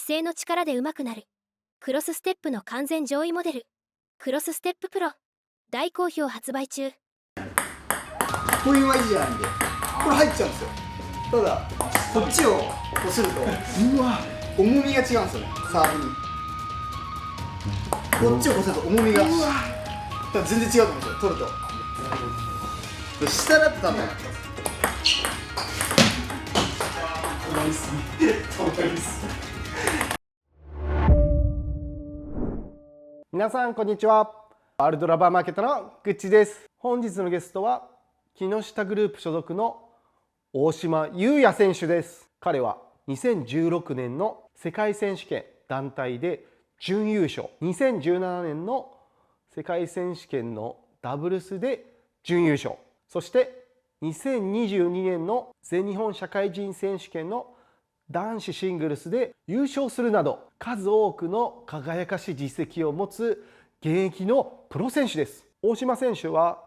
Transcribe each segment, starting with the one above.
姿勢の力で上手くなる。クロスステップの完全上位モデル。クロスステッププロ。大好評発売中。こういう Y 字じゃないんで、これ入っちゃうんですよ。ただ、こっちをこすると、重みが違うんですよね、サーブに。こっちをこすると重みが、全然違うと思うんですよ、取ると。下だと多分、皆さんこんにちは。ワールドラバーマーケットのグッチです。本日のゲストは木下グループ所属の大島祐也選手です。彼は2016年の世界選手権団体で準優勝、2017年の世界選手権のダブルスで準優勝、そして2022年の全日本社会人選手権の男子シングルスで優勝するなど数多くの輝かしい実績を持つ現役のプロ選手です。大島選手は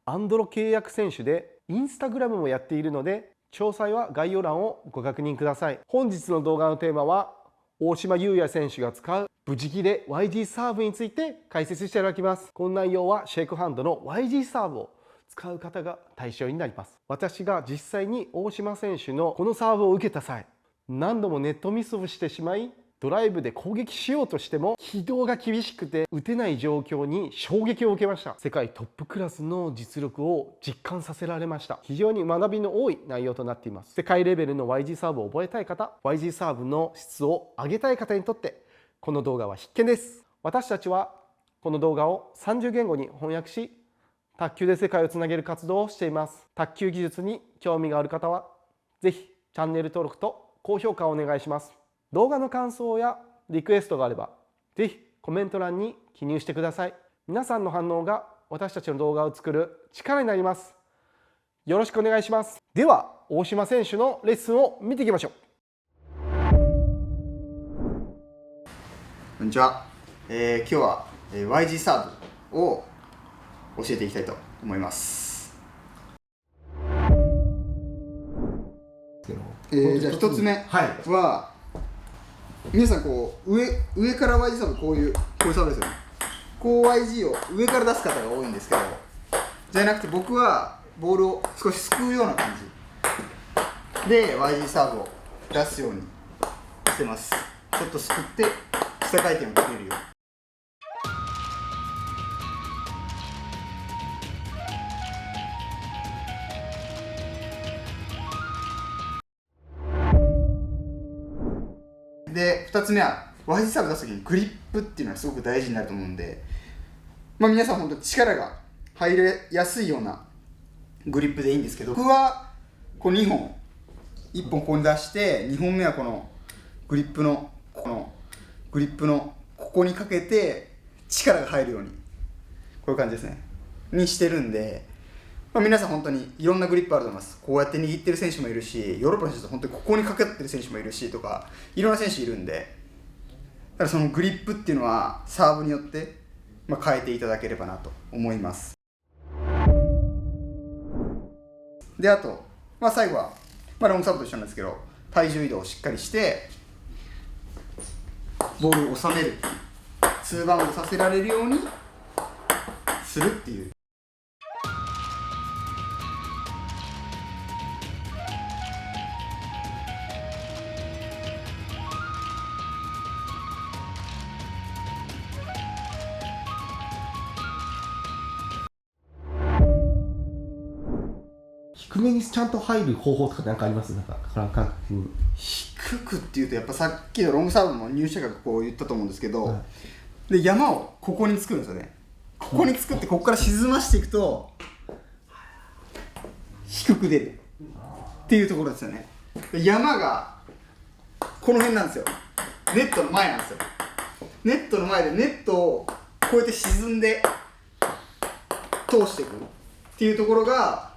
アンドロ契約選手でインスタグラムもやっているので詳細は概要欄をご確認ください。本日の動画のテーマは大島祐也選手が使うブジ切れ YG サーブについて解説していただきます。この内容はシェイクハンドの YG サーブを使う方が対象になります。私が実際に大島選手のこのサーブを受けた際、何度もネットミスをしてしまい、ドライブで攻撃しようとしても軌道が厳しくて打てない状況に衝撃を受けました。世界トップクラスの実力を実感させられました。非常に学びの多い内容となっています。世界レベルの YG サーブを覚えたい方、YG サーブの質を上げたい方にとってこの動画は必見です。私たちはこの動画を30言語に翻訳し、卓球で世界をつなげる活動をしています。卓球技術に興味がある方はぜひチャンネル登録と高評価をお願いします。動画の感想やリクエストがあればぜひコメント欄に記入してください。皆さんの反応が私たちの動画を作る力になります。よろしくお願いします。では大島選手のレッスンを見ていきましょう。こんにちは。今日は YG サーブを教えていきたいと思います。じゃあ1つ目は、皆さんこう上から YG サーブこういうサーブですよね。こう YG を上から出す方が多いんですけど、じゃなくて僕はボールを少しすくうような感じで YG サーブを出すようにしてます。ちょっとすくって下回転をかけるように。で、2つ目は YG サーブ出すときにグリップっていうのはすごく大事になると思うんで、皆さん本当に力が入れやすいようなグリップでいいんですけど、僕はこう2本1本ここに出して2本目はこのグリップのここにかけて力が入るようにこういう感じですねにしてるんで、皆さん本当にいろんなグリップあると思います。こうやって握ってる選手もいるし、ヨーロッパの選手は本当にここにかけてる選手もいるしとか、いろんな選手いるんで、だからそのグリップっていうのはサーブによって、変えていただければなと思います。で、あと、最後は、ロングサーブと一緒なんですけど、体重移動をしっかりしてボールを収める、2バウンドさせられるようにするっていう。低めにちゃんと入る方法とか何かあります？なんか感覚に低くっていうと、やっぱさっきのロングサーブも入射角こう言ったと思うんですけど、で山をここに作るんですよね。ここに作ってここから沈ましていくと低く出るっていうところですよね。で山がこの辺なんですよ。ネットの前なんですよ。ネットの前でネットをこうやって沈んで通していくっていうところが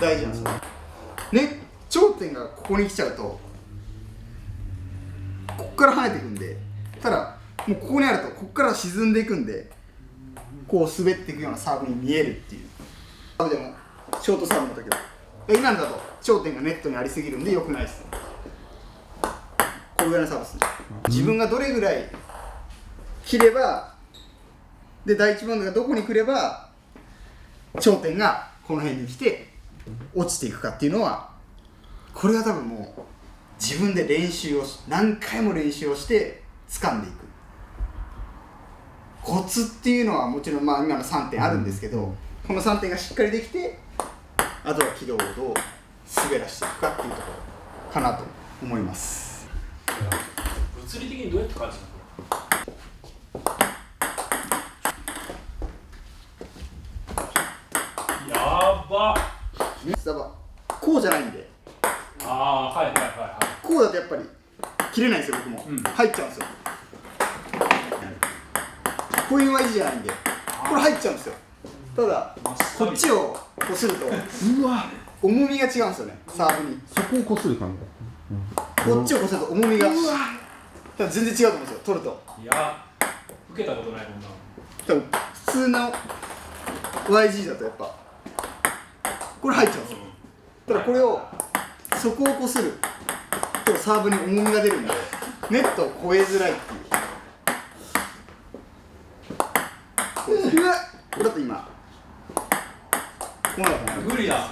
大事なんですよね。頂点がここに来ちゃうとここから跳ねていくんで、ただもうここにあるとここから沈んでいくんで、こう滑っていくようなサーブに見えるっていう。サーブでもショートサーブの時は今のだと頂点がネットにありすぎるんで良くないです。これぐらいのサーブス、自分がどれぐらい切ればで第1バウンドがどこに来れば頂点がこの辺に来て落ちていくかっていうのは、これは多分もう自分で練習を何回も練習をして掴んでいくコツっていうのはもちろん今の3点あるんですけど、この3点がしっかりできてあとは軌道をどう滑らしていくかっていうところかなと思います。物理的にどうやって返すの？やばっ。こうじゃないんで、ああ、はいはいはいはい。こうだとやっぱり切れないんですよ、僕も、入っちゃうんですよ。こういう Y 字じゃないんでこれ入っちゃうんですよ。ただこっちをこするとうわ、重みが違うんですよね、サーブに。そこをこする感じ。こっちをこすると重みが多分全然違うと思うんですよ、取ると。いや、受けたことないもんな。多分普通の YG だとやっぱこれ入っちゃうんですよ。ただこれをそこをこするとサーブに重みが出るんでネットを越えづらいっていう。うわっ、これだと今こうなると思う。無理だ。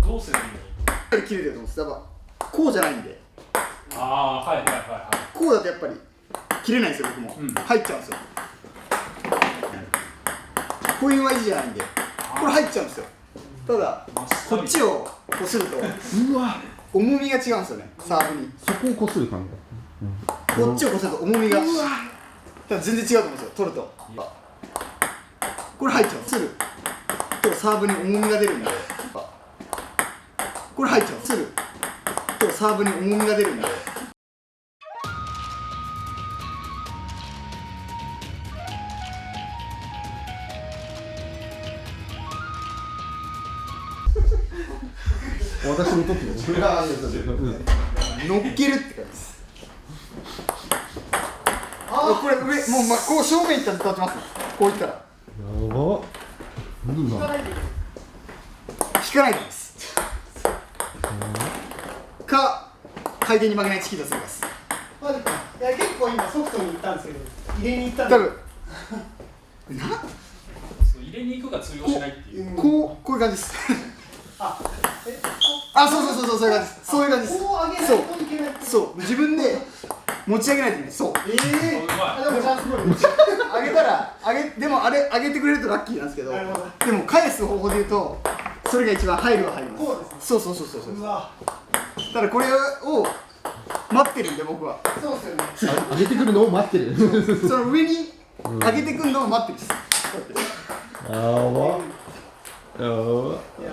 どうすればいいの？しっかり切れてると思うんです。やっぱこうじゃないんで、ああ、はいはいはいはい。こうだとやっぱり切れないんですよ、僕も、入っちゃうんですよ。こういう Y 字じゃないんでこれ入っちゃうんですよ。ただこっちをこするとうわ、重みが違うんですよね、サーブに。そこをこする感じ。こっちをこすると重みが多分全然違うと思うんですよ、取ると。これ入っちゃう、するとサーブに重みが出るんで、これ入っちゃう、するとサーブに重みが出るんで。私にとってもそれがあるんですよ。乗っけるって感じです。これ上もう、こう正面いったら立ちますね。こういったらやばっ。何が？引かないでです。か回転に負けないチキータするかです。マジか。いや結構今ソフトに行ったんですけど、入れに行ったんで多分そう入れに行くが通用しないっていう。こういう感じです。あ、そういう感じです。そういう感じです。こう上げないといけない。そう自分で持ち上げないといけない。そうあ、でもじゃあすごい。上げたらでもあれ上げてくれるとラッキーなんですけど、なるほでも返す方法で言うとそれが一番入るは入ります。こうですね。そううわ、ただこれを待ってるんで僕はそうですよね。上げてくるのを待ってる。その上に上げてくるのを待ってるんです。やば。やば。いや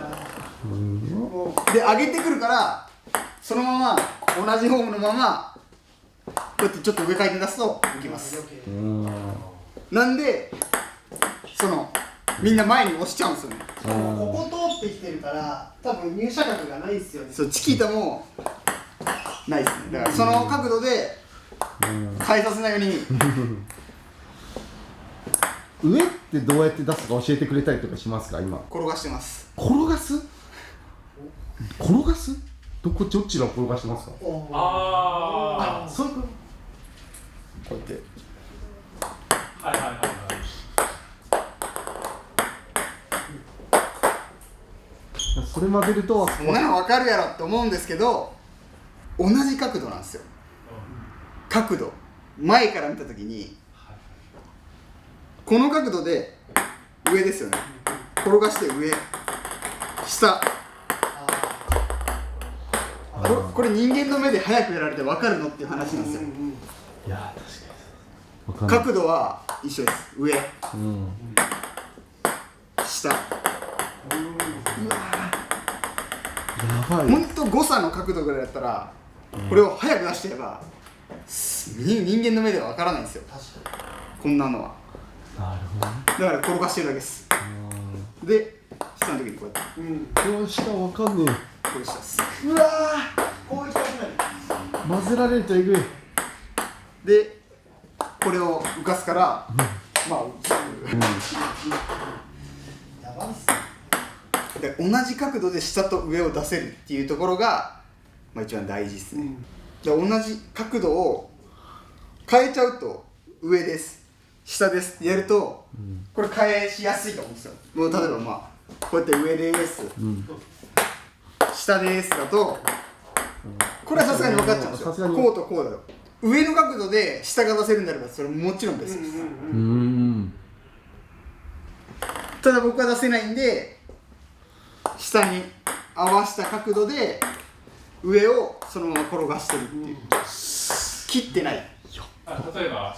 もで上げてくるからそのまま同じフォームのままこうやってちょっと上回転出すと浮きます。なんでみんな前に押しちゃうんですよね。うここ通ってきてるから多分入射角がないですよね。そうチキータもないですね。だからその角度で変えさせないように上ってどうやって出すか教えてくれたりとかしますか今？転がしてます。転がす？転がす？どっちが転がしてますか？ああ、そういうここうやってはいはいはいはい。と。それ混ぜるとそんなの分かるやろって思うんですけど同じ角度なんですよ。角度前から見たときにこの角度で上ですよね。転がして上下これ人間の目で早くやられて分かるのっていう話なんですよ。いや確かに角度は一緒です。上うん下やばい。ほんと誤差の角度ぐらいだったらこれを早く出してれば人間の目では分からないんですよ、こんなのは。なるほどね。だから転がしてるだけです。で下の時にこうやってどうしたわかんねこれ下です。うわー、こういったくなる。え。混ぜられるとえぐい。でこれを浮かすからまあやばいっすね。で同じ角度で下と上を出せるっていうところが、まあ、一番大事ですね。で同じ角度を変えちゃうと上です下ですってやると、これ変えしやすいと思うんですよ。もう例えばまあこうやって上です、下ですだと、これはさすがに分かっちゃうんですよ。さすがにこうとこうだよ。上の角度で下が出せるんであればそれももちろんベストです。ただ僕は出せないんで、下に合わせた角度で上をそのまま転がしてるっていう、切ってない。例えば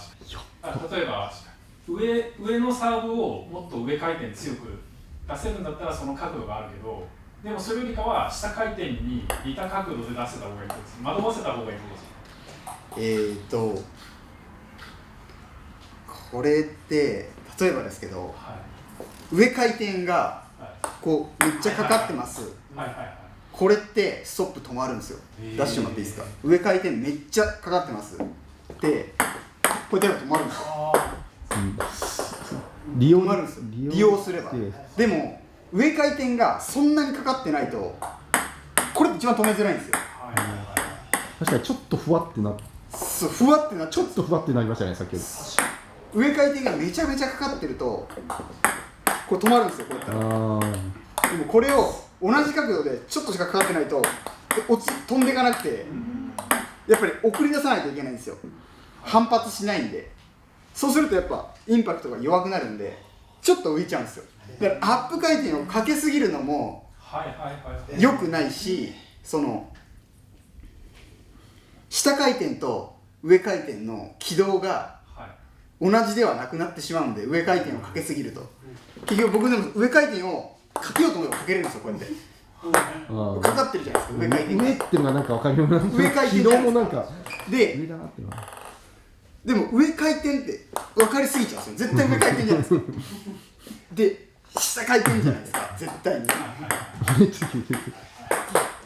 上のサーブをもっと上回転強く出せるんだったらその角度があるけど、でもそれよりかは下回転に似た角度で出せた方がいいってことです。惑わせた方がいいってことです。これって例えばですけど、は上回転がいはいこうめっちゃかかってます。はいはいはい。これってストップ止まるんですよ。出してもらっていいですか。上回転めっちゃかかってます。で、これでも止まるんですよ。利用止まるんですよ。利用すれば。でも上回転がそんなにかかってないと、これって一番止めづらいんですよ。はいはいはい。確かにちょっとふわってなそう、ふわってなっちゃう。ちょっとふわってなりましたね、さっきより。上回転がめちゃめちゃかかってるとこれ止まるんですよ。こうやったら。でもこれを同じ角度でちょっとしかかかってないと飛んでいかなくて、やっぱり送り出さないといけないんですよ。反発しないんで。そうするとやっぱインパクトが弱くなるんでちょっと浮いちゃうんですよ。だからアップ回転をかけすぎるのもはいはいはい。良くないし、その下回転と上回転の軌道が同じではなくなってしまうんで、上回転をかけすぎると結局僕でも上回転をかけようと思えばかけれるんですよ。こうやってかかってるじゃないですか、上回転が。上っていうのがなんか分かります。上回転軌道もなんかで上だなっていうのは。でも上回転って分かりすぎちゃうんですよ。絶対上回転じゃないですか。で下回転じゃないですか、絶対に。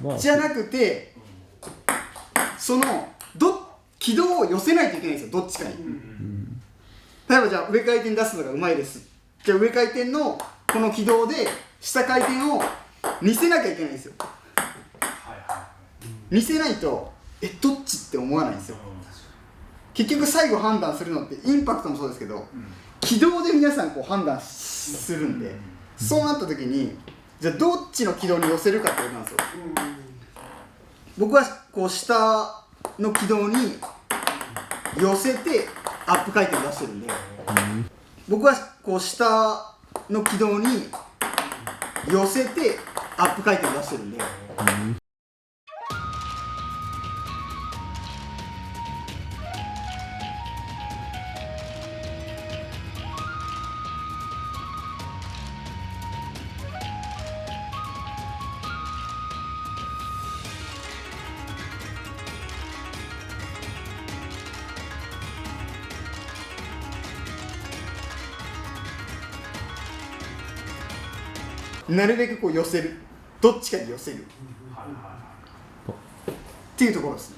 まあじゃなくて、その軌道を寄せないといけないんですよ、どっちかに。例えばじゃあ上回転出すのがうまいです。じゃあ上回転のこの軌道で下回転を似せなきゃいけないんですよ。似せないとどっちって思わないんですよ。結局最後判断するのってインパクトもそうですけど、軌道で皆さんこう判断するんで、そうなった時にじゃあどっちの軌道に寄せるかってことなんですよ。僕はこう下の軌道に寄せてアップ回転出してるんで、僕はこう下の軌道に寄せてアップ回転出してるんで、なるべくこう寄せる、どっちかに寄せるっていうところですね。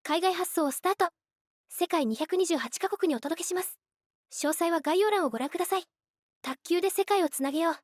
海外発送をスタート。世界228カ国にお届けします。詳細は概要欄をご覧ください。卓球で世界をつなげよう。